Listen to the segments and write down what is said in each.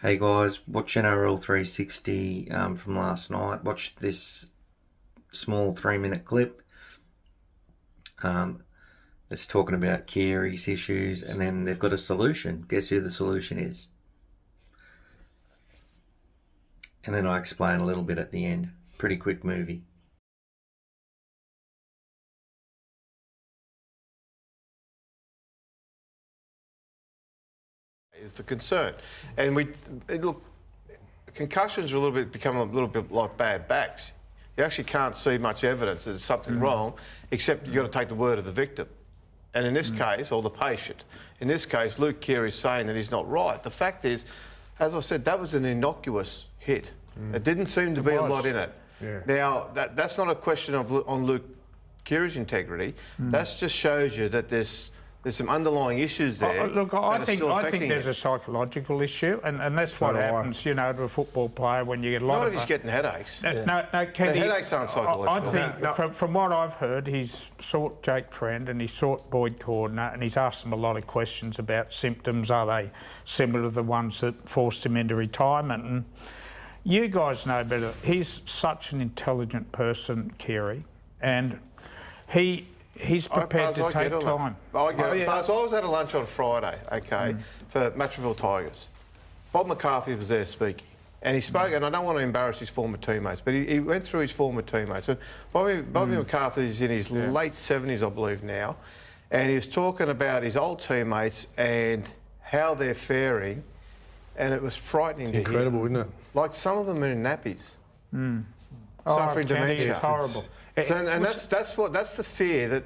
Hey guys, watch NRL360 from last night. Watched this small 3-minute clip. It's talking about Keary's issues, and then they've got a solution. Guess who the solution is? And then I explain a little bit at the end. Pretty quick movie. Is the concern, and look, concussions are become a little bit like bad backs. You actually can't see much evidence that there's something wrong, except you've got to take the word of the victim, and in this case, or the patient. In this case, Luke Keary is saying that he's not right. The fact is, as I said, that was an innocuous hit. It didn't seem to be a lot in it. Yeah. Now, that's not a question on Luke Keary's integrity. That just shows you that there's some underlying issues there. Look, I think there's a psychological issue, and that's what happens, you know, to a football player when you get a lot Not of... if he's getting headaches. No, The headaches aren't psychological. I think, from what I've heard, he's sought Jake Trent and he's sought Boyd Cordner, and he's asked them a lot of questions about symptoms. Are they similar to the ones that forced him into retirement? And you guys know better. He's such an intelligent person, Keary, and he's prepared to take time. I get it. Buzz, I was at a lunch on Friday, okay, for Matraville Tigers. Bob McCarthy was there speaking, and he spoke, and I don't want to embarrass his former teammates, but he went through his former teammates. And Bobby McCarthy's in his late 70s, I believe now, and he was talking about his old teammates and how they're faring, and it was frightening to hear. Incredible, isn't it? Like some of them are in nappies, suffering dementia. It's horrible. So, and that's the fear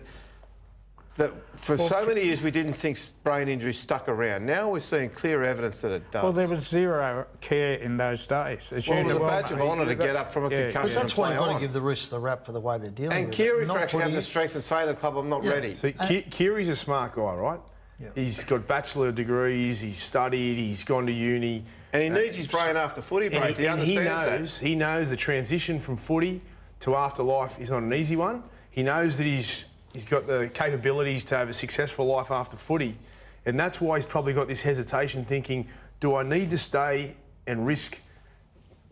that for so many years we didn't think brain injury stuck around. Now we're seeing clear evidence that it does. Well, there was zero care in those days. It was a badge of honour to get up from a concussion. But that's why you've you've got to give the Roosters the rap for the way they're dealing with it. And Keary for actually having the strength and saying to the club, I'm not ready. See, Keary's a smart guy, right? Yeah. He's got bachelor degrees, he's studied, he's gone to uni. And he needs his brain after footy break. He understands that. He knows the transition from footy to afterlife is not an easy one. He knows that he's got the capabilities to have a successful life after footy, and that's why he's probably got this hesitation, thinking, do I need to stay and risk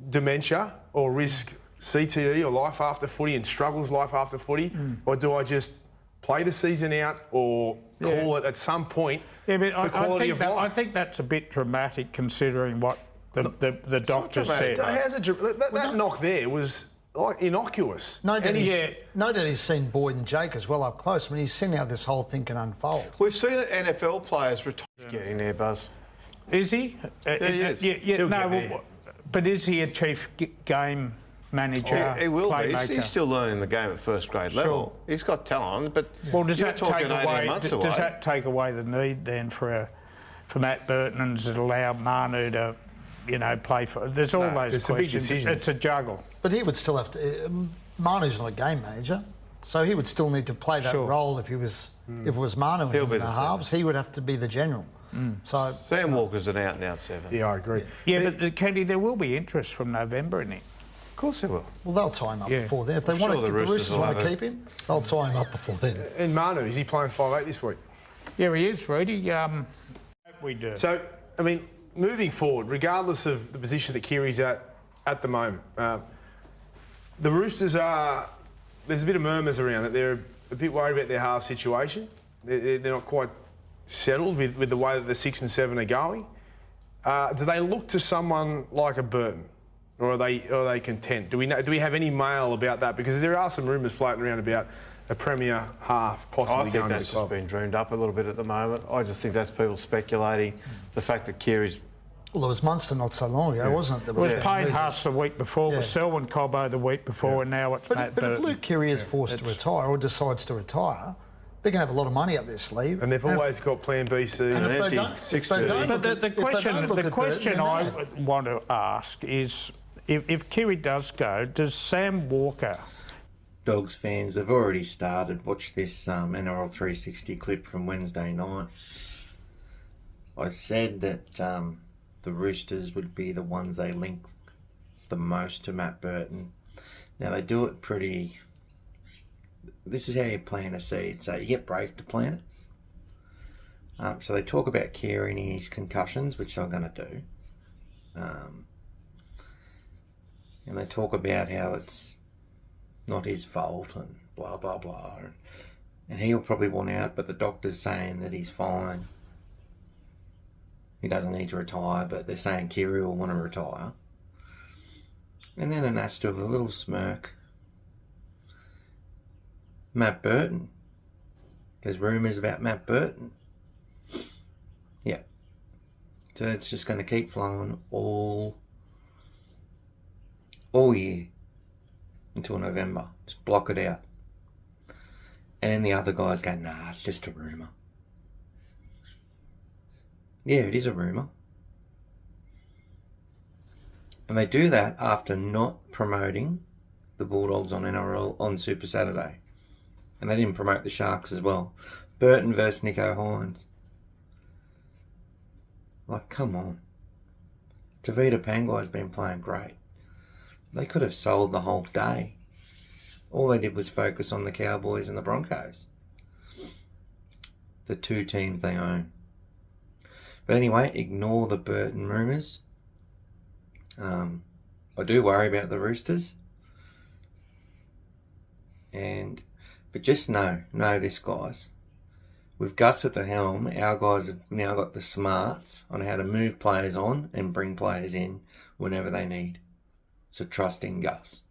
dementia or risk CTE or life after footy and struggles life after footy, or do I just play the season out or call it at some point for quality of life? I think that's a bit dramatic considering what the doctor said. That knock there was like innocuous. No doubt he's seen Boyd and Jake as well up close. I mean, he's seen how this whole thing can unfold. We've seen NFL players retire. Getting there, Buzz. Is he? Yeah, he is. But is he a chief game manager? He will be. He's still learning the game at first grade level. He's got talent, but does that talking 18 months away. Does that take away the need then for Matt Burton and does it allow Manu to, you know, play for? There's all those questions. It's a juggle. But he would still have to. Manu's not a game manager, so he would still need to play that role if he was. If it was Manu in the halves, he would have to be the general. So Sam Walker's an out-and-out 7. Yeah, I agree. Yeah, but Kenny, there will be interest from November in it. Of course there will. Well, they'll tie him up before then. If they want to, the Roosters want to keep him, they'll tie him up before then. And Manu, is he playing 5'8" this week? Yeah, he is, Rudy. We do. So, I mean, moving forward, regardless of the position that Keary's at the moment, the Roosters are... There's a bit of murmurs around it. They're a bit worried about their half situation. They're not quite settled with the way that the 6 and 7 are going. Do they look to someone like a Burton, or are they content? Do we have any mail about that? Because there are some rumours floating around about a premier half possibly going to the club. I think that's just been dreamed up a little bit at the moment. I just think that's people speculating. The fact that Keary's... Well, there was Munster not so long ago, wasn't it? It was Payne Haas the week before, it was Selwyn Cobbo the week before, and now it's Matt Burton. But if Luke Keary is forced to retire or decides to retire, they're going to have a lot of money up their sleeve. And they've always got Plan B, C, and if they don't, but the question I want to ask is, if Keary does go, does Sam Walker... Dogs fans, they've already started. Watch this NRL360 clip from Wednesday night. I said that the Roosters would be the ones they link the most to Matt Burton. Now, they do it pretty... This is how you plant a seed. So you get brave to plant it. So they talk about Keary and his concussions, which I'm going to do. And they talk about how it's not his fault and blah, blah, blah. And he'll probably want out, but the doctor's saying that he's fine. He doesn't need to retire, but they're saying Keary will want to retire. And then an Astor with a little smirk. Matt Burton. There's rumours about Matt Burton. Yeah. So it's just going to keep flowing all year until November. Just block it out. And the other guys go, nah, it's just a rumour. Yeah, it is a rumour. And they do that after not promoting the Bulldogs on on.Super Saturday. And they didn't promote the Sharks as well. Burton versus Nico Hines. Like, come on. Tavita Pangai's been playing great. They could have sold the whole day. All they did was focus on the Cowboys and the Broncos. The two teams they own. But anyway, ignore the Burton rumours. I do worry about the Roosters. But just know this, guys. With Gus at the helm, our guys have now got the smarts on how to move players on and bring players in whenever they need. So trust in Gus.